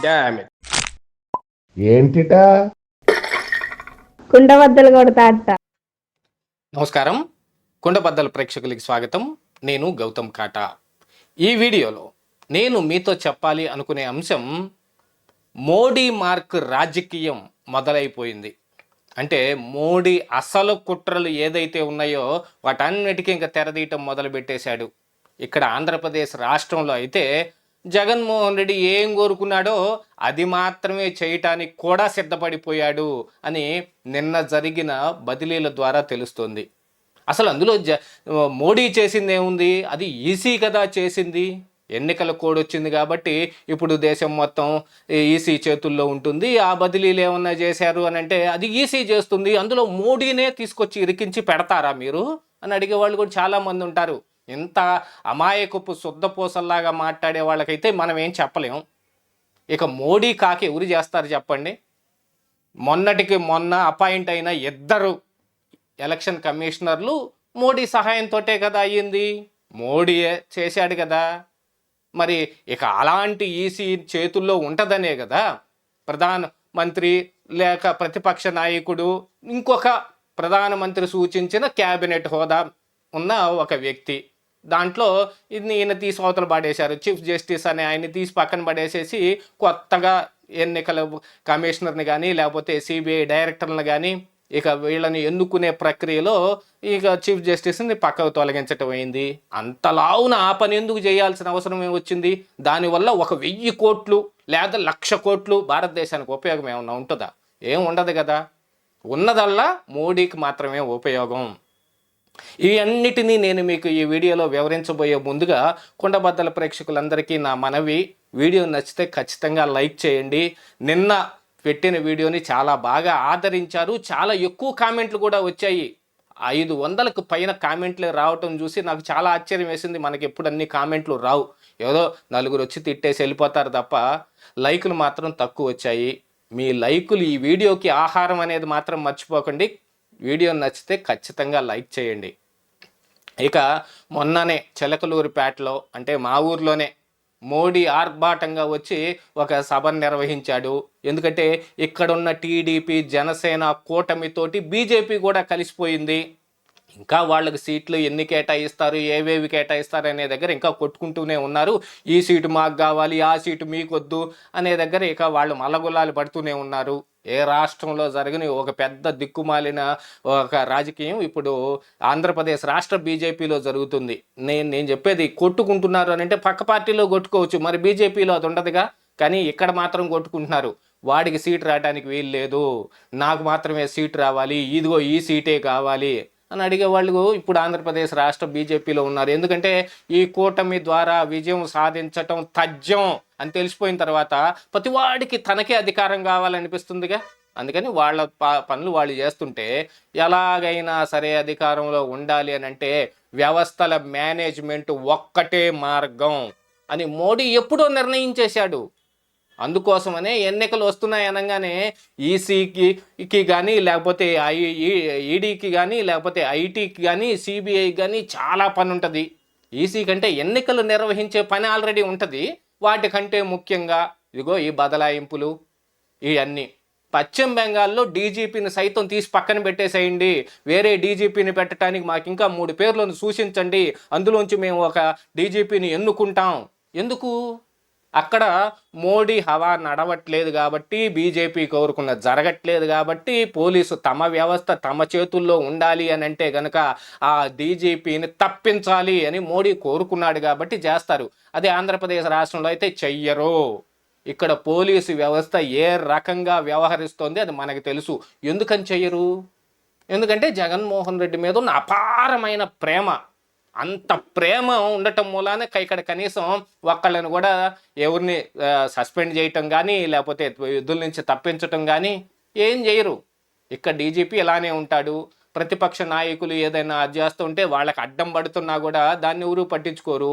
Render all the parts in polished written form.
Damn it. ఏంటిటా కుండబద్దలు కొడతా అట్ట. నమస్కారం, కుండబద్దల ప్రేక్షకులకి స్వాగతం. నేను గౌతమ్ కాటా. ఈ వీడియోలో నేను మీతో చెప్పాలి అనుకునే అంశం, మోడీ మార్క్ రాజకీయం మొదలైపోయింది. అంటే మోడీ అసలు కుట్రలు ఏదైతే ఉన్నాయో వాటన్నిటికీ ఇంకా తెరదీయటం మొదలుపెట్టేశాడు. ఇక్కడ ఆంధ్రప్రదేశ్ రాష్ట్రంలో అయితే జగన్మోహన్ రెడ్డి ఏం కోరుకున్నాడో అది మాత్రమే చేయటానికి కూడా సిద్ధపడిపోయాడు అని నిన్న జరిగిన బదిలీల ద్వారా తెలుస్తుంది. అసలు అందులో మోడీ చేసింది ఏముంది? అది ఈసీ కదా చేసింది. ఎన్నికల కోడ్ వచ్చింది కాబట్టి ఇప్పుడు దేశం మొత్తం ఈసీ చేతుల్లో ఉంటుంది. ఆ బదిలీలు ఏమన్నా చేశారు అని అంటే అది ఈసీ చేస్తుంది. అందులో మోడీనే తీసుకొచ్చి ఇరికించి పెడతారా మీరు అని అడిగే వాళ్ళు కూడా చాలామంది ఉంటారు. ఇంత అమాయకపు శుద్ధపూసల్లాగా మాట్లాడే వాళ్ళకైతే మనం ఏం చెప్పలేం. ఇక మోడీ కాకి ఎవరు చేస్తారు చెప్పండి? మొన్నటికి మొన్న అపాయింట్ అయిన 2 ఎలక్షన్ కమిషనర్లు మోడీ సహాయంతోటే కదా అయ్యింది. మోడీయే చేశాడు కదా. మరి ఇక అలాంటి ఈసీ చేతుల్లో ఉంటుందనే కదా ప్రధానమంత్రి లేక ప్రతిపక్ష నాయకుడు ఇంకొక ప్రధానమంత్రి సూచించిన క్యాబినెట్ హోదా ఉన్న ఒక వ్యక్తి, దాంట్లో ఈయన తీసి అవతల పడేశారు. చీఫ్ జస్టిస్ అనే ఆయన్ని తీసి పక్కన పడేసేసి కొత్తగా ఎన్నికల కమిషనర్ని కానీ లేకపోతే సిబిఐ డైరెక్టర్ని కానీ ఇక వీళ్ళని ఎన్నుకునే ప్రక్రియలో ఇక చీఫ్ జస్టిస్ని పక్కకు తొలగించటం అయింది. అంతలావున ఆ పని ఎందుకు చేయాల్సిన అవసరం ఏమొచ్చింది? దానివల్ల 1000 కోట్లు లేదా 1,00,000 కోట్లు భారతదేశానికి ఉపయోగం ఏమన్నా ఉంటుందా? ఏం ఉండదు కదా. ఉన్నదల్లా మోడీకి మాత్రమే ఉపయోగం. ఇవన్నిటినీ నేను మీకు ఈ వీడియోలో వివరించబోయే ముందుగా కుండబద్దల ప్రేక్షకులందరికీ నా మనవి, వీడియో నచ్చితే ఖచ్చితంగా లైక్ చేయండి. నిన్న పెట్టిన వీడియోని చాలా బాగా ఆదరించారు. చాలా ఎక్కువ కామెంట్లు కూడా వచ్చాయి. 500కు పైన కామెంట్లు రావటం చూసి నాకు చాలా ఆశ్చర్యం వేసింది. మనకి ఎప్పుడు అన్ని కామెంట్లు రావు, ఏదో 4 వచ్చి తిట్టేసి వెళ్ళిపోతారు తప్ప లైకులు మాత్రం తక్కువ వచ్చాయి. మీ లైకులు ఈ వీడియోకి ఆహారం అనేది మాత్రం మర్చిపోకండి. వీడియో నచ్చితే ఖచ్చితంగా లైక్ చేయండి. ఇక మొన్ననే చిలకలూరిపేటలో అంటే మా ఊర్లోనే మోడీ ఆర్భాటంగా వచ్చి ఒక సభను నిర్వహించాడు. ఎందుకంటే ఇక్కడున్న టీడీపీ జనసేన కూటమితోటి బీజేపీ కూడా కలిసిపోయింది. ఇంకా వాళ్ళకి సీట్లు ఎన్ని కేటాయిస్తారు, ఏవేవి కేటాయిస్తారు అనే దగ్గర ఇంకా కొట్టుకుంటూనే ఉన్నారు. ఈ సీటు మాకు కావాలి, ఆ సీటు మీకొద్దు అనే దగ్గర ఇక వాళ్ళు మల్లగుల్లాలు పడుతూనే ఉన్నారు. ఏ రాష్ట్రంలో జరిగిన ఒక పెద్ద దిక్కుమాలిన ఒక రాజకీయం ఇప్పుడు ఆంధ్రప్రదేశ్ రాష్ట్ర బీజేపీలో జరుగుతుంది. నేను చెప్పేది కొట్టుకుంటున్నారు అని అంటే పక్క పార్టీలో కొట్టుకోవచ్చు, మరి బీజేపీలో అది ఉండదుగా. కానీ ఇక్కడ మాత్రం కొట్టుకుంటున్నారు. వాడికి సీటు రావడానికి వీలు లేదు, నాకు మాత్రమే సీటు రావాలి, ఇదిగో ఈ సీటే కావాలి అని అడిగే వాళ్ళు ఇప్పుడు ఆంధ్రప్రదేశ్ రాష్ట్ర బీజేపీలో ఉన్నారు. ఎందుకంటే ఈ కూటమి ద్వారా విజయం సాధించటం తథ్యం అని తెలిసిపోయిన తర్వాత ప్రతివాడికి తనకే అధికారం కావాలనిపిస్తుందిగా. అందుకని వాళ్ళ పనులు వాళ్ళు చేస్తుంటే ఎలాగైనా సరే అధికారంలో ఉండాలి అని అంటే వ్యవస్థల మేనేజ్మెంట్ ఒక్కటే మార్గం అని మోడీ ఎప్పుడో నిర్ణయించేశాడు. అందుకోసమనే ఎన్నికలు వస్తున్నాయి అనగానే ఈసీకి కానీ లేకపోతే ఈడీకి కానీ లేకపోతే ఐటీకి కానీ సిబిఐకి కానీ చాలా పని ఉంటుంది. ఈసీ కంటే ఎన్నికలు నిర్వహించే పని ఆల్రెడీ ఉంటుంది. వాటికంటే ముఖ్యంగా ఇదిగో ఈ బదలాయింపులు ఇవన్నీ. పశ్చిమ బెంగాల్లో డీజీపీని సైతం తీసి పక్కన పెట్టేసేయండి, వేరే డీజీపీని పెట్టడానికి మాకు ఇంకా 3 పేర్లను సూచించండి, అందులోంచి మేము ఒక డీజీపీని ఎన్నుకుంటాం. ఎందుకు? అక్కడ మోడీ హవా నడవట్లేదు కాబట్టి, బీజేపీ కోరుకున్న జరగట్లేదు కాబట్టి, పోలీసు తమ వ్యవస్థ తమ చేతుల్లో ఉండాలి అని అంటే కనుక ఆ డీజీపీని తప్పించాలి అని మోడీ కోరుకున్నాడు కాబట్టి చేస్తారు. అదే ఆంధ్రప్రదేశ్ రాష్ట్రంలో అయితే చెయ్యరు. ఇక్కడ పోలీసు వ్యవస్థ ఏ రకంగా వ్యవహరిస్తోంది అది మనకు తెలుసు. ఎందుకని చెయ్యరు? ఎందుకంటే జగన్మోహన్ రెడ్డి మీద ఉన్న అపారమైన ప్రేమ. అంత ప్రేమ ఉండటం మూలాన ఇక్కడ కనీసం ఒక్కళ్ళని కూడా ఎవరిని సస్పెండ్ చేయటం కానీ లేకపోతే విధుల నుంచి తప్పించటం కానీ ఏం చేయరు. ఇక్కడ డీజీపీ ఇలానే ఉంటాడు. ప్రతిపక్ష నాయకులు ఏదైనా అది చేస్తుంటే వాళ్ళకి అడ్డం పడుతున్నా కూడా దాన్ని ఎవరు పట్టించుకోరు.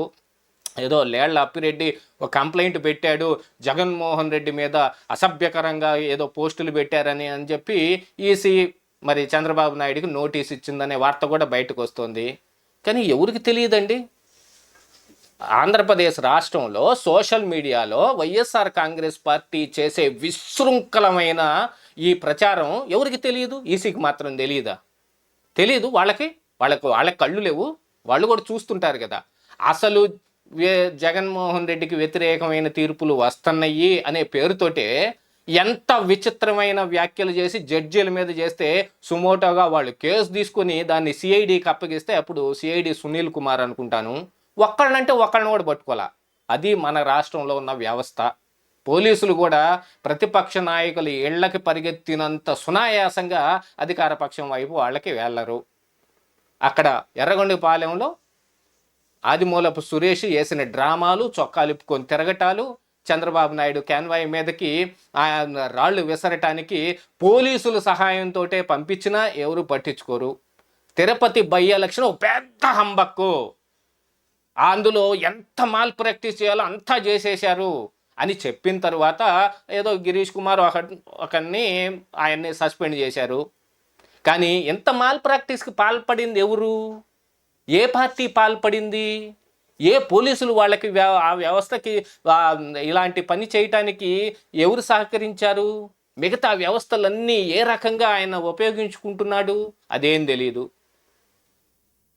ఏదో లేళ్ల అప్పిరెడ్డి ఒక కంప్లైంట్ పెట్టాడు, జగన్మోహన్ రెడ్డి మీద అసభ్యకరంగా ఏదో పోస్టులు పెట్టారని అని చెప్పి ఈసీ మరి చంద్రబాబు నాయుడికి నోటీస్ ఇచ్చిందనే వార్త కూడా బయటకు వస్తుంది. కానీ ఎవరికి తెలియదండి. ఆంధ్రప్రదేశ్ రాష్ట్రంలో సోషల్ మీడియాలో వైఎస్ఆర్ కాంగ్రెస్ పార్టీ చేసే విశృంఖలమైన ఈ ప్రచారం ఎవరికి తెలియదు? ఈసీకి మాత్రం తెలియదా? తెలియదు వాళ్ళకి కళ్ళు లేవు, వాళ్ళు కూడా చూస్తుంటారు కదా. అసలు జగన్మోహన్ రెడ్డికి వ్యతిరేకమైన తీర్పులు వస్తున్నాయి అనే పేరుతోటే ఎంత విచిత్రమైన వ్యాఖ్యలు చేసి జడ్జీల మీద చేస్తే సుమోటోగా వాళ్ళు కేసు తీసుకుని దాన్ని సిఐడికి అప్పగిస్తే అప్పుడు సిఐడి సునీల్ కుమార్ అనుకుంటాను ఒక్కళ్ళంటే ఒక్కళ్ళని కూడా పట్టుకోవాలా. అది మన రాష్ట్రంలో ఉన్న వ్యవస్థ. పోలీసులు కూడా ప్రతిపక్ష నాయకులు ఇళ్లకి పరిగెత్తినంత సునాయాసంగా అధికార పక్షం వైపు వాళ్ళకి వెళ్ళరు. అక్కడ ఎర్రగొండపాలెంలో ఆదిమూలపు సురేష్ వేసిన డ్రామాలు, చొక్కాలిప్పుకొని తిరగటాలు, చంద్రబాబు నాయుడు క్యాన్వాయ్ మీదకి రాళ్ళు విసరటానికి పోలీసుల సహాయంతో పంపించినా ఎవరు పట్టించుకోరు. తిరుపతి బై ఎలక్షన్ ఒక పెద్ద హంబక్కు, అందులో ఎంత మాల్ ప్రాక్టీస్ చేయాలో అంతా చేసేశారు అని చెప్పిన తర్వాత ఏదో గిరీష్ కుమార్ ఒకరిని ఆయన్ని సస్పెండ్ చేశారు. కానీ ఎంత మాల్ ప్రాక్టీస్కి పాల్పడింది ఎవరు? ఏ పార్టీ పాల్పడింది? ఏ పోలీసులు వాళ్ళకి ఆ వ్యవస్థకి ఇలాంటి పని చేయటానికి ఎవరు సహకరించారు? మిగతా వ్యవస్థలన్నీ ఏ రకంగా ఆయన ఉపయోగించుకుంటున్నాడు అదేం తెలీదు.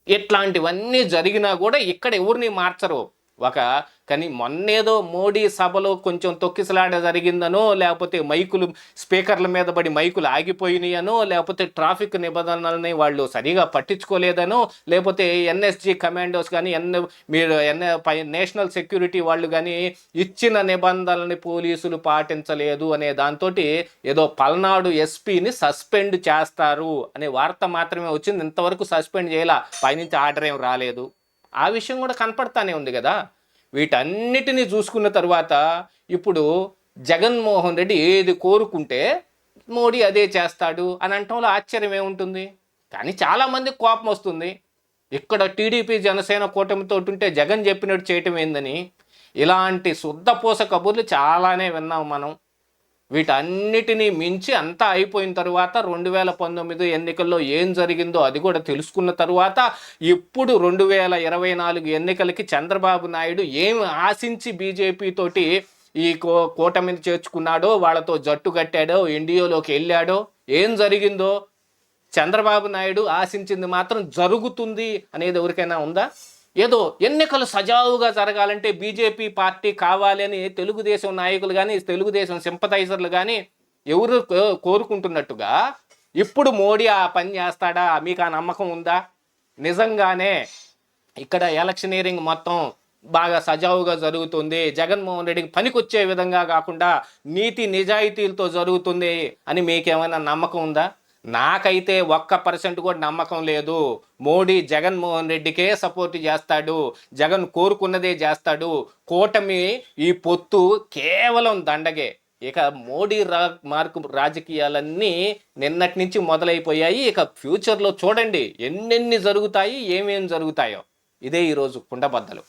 ఇట్లాంటివన్నీ జరిగినా కూడా ఇక్కడ ఎవరిని మార్చరు. కానీ మొన్నేదో మోడీ సభలో కొంచెం తొక్కిసలాట జరిగిందనో, లేకపోతే మైకులు స్పీకర్ల మీద పడి మైకులు ఆగిపోయినాయనో, లేకపోతే ట్రాఫిక్ నిబంధనలని వాళ్ళు సరిగా పట్టించుకోలేదనో, లేకపోతే ఎన్ఎస్జి కమాండోస్ కానీ నేషనల్ సెక్యూరిటీ వాళ్ళు కానీ ఇచ్చిన నిబంధనలని పోలీసులు పాటించలేదు అనే దాంతో ఏదో పల్నాడు ఎస్పీని సస్పెండ్ చేస్తారు అనే వార్త మాత్రమే వచ్చింది. ఇంతవరకు సస్పెండ్ చేయాల, పైనుంచి ఆర్డర్ ఏం రాలేదు. ఆ విషయం కూడా కనపడతానే ఉంది కదా. వీటన్నిటినీ చూసుకున్న తర్వాత ఇప్పుడు జగన్మోహన్ రెడ్డి ఏది కోరుకుంటే మోడీ అదే చేస్తాడు అని అంటంలో ఆశ్చర్యం ఏముంటుంది? కానీ చాలామందికి కోపం వస్తుంది. ఇక్కడ టీడీపీ జనసేన కూటమితో ఉంటే జగన్ చెప్పినట్టు చేయటం ఏందని ఇలాంటి శుద్ధపూస కబుర్లు చాలానే విన్నాం మనం. వీటన్నిటినీ మించి అంతా అయిపోయిన తర్వాత 2019 ఎన్నికల్లో ఏం జరిగిందో అది కూడా తెలుసుకున్న తర్వాత ఇప్పుడు 2024 ఎన్నికలకి చంద్రబాబు నాయుడు ఏం ఆశించి బీజేపీ తోటి ఈ కూటమిని చేర్చుకున్నాడో, వాళ్ళతో జట్టు కట్టాడో, ఎన్డీఏలోకి వెళ్ళాడో, ఏం జరిగిందో చంద్రబాబు నాయుడు ఆశించింది మాత్రం జరుగుతుంది అనేది ఎవరికైనా ఉందా? ఏదో ఎన్నికలు సజావుగా జరగాలంటే బీజేపీ పార్టీ కావాలి అని తెలుగుదేశం నాయకులు కానీ తెలుగుదేశం సింపథైజర్లు కానీ ఎవరు కోరుకుంటున్నట్టుగా ఇప్పుడు మోడీ ఆ పని చేస్తాడా? మీకు ఆ నమ్మకం ఉందా? నిజంగానే ఇక్కడ ఎలక్షనీరింగ్ మొత్తం బాగా సజావుగా జరుగుతుంది, జగన్మోహన్ రెడ్డికి పనికొచ్చే విధంగా కాకుండా నీతి నిజాయితీలతో జరుగుతుంది అని మీకేమైనా నమ్మకం ఉందా? నాకైతే 1% కూడా నమ్మకం లేదు. మోడీ జగన్మోహన్ రెడ్డికే సపోర్ట్ చేస్తాడు, జగన్ కోరుకున్నదే చేస్తాడు. కూటమి ఈ పొత్తు కేవలం దండగే. ఇక మోడీ మార్కు రాజకీయాలన్నీ నిన్నటి నుంచి మొదలైపోయాయి. ఇక ఫ్యూచర్లో చూడండి ఎన్నెన్ని జరుగుతాయి, ఏమేం జరుగుతాయో. ఇదే ఈరోజు కుండబద్దలు.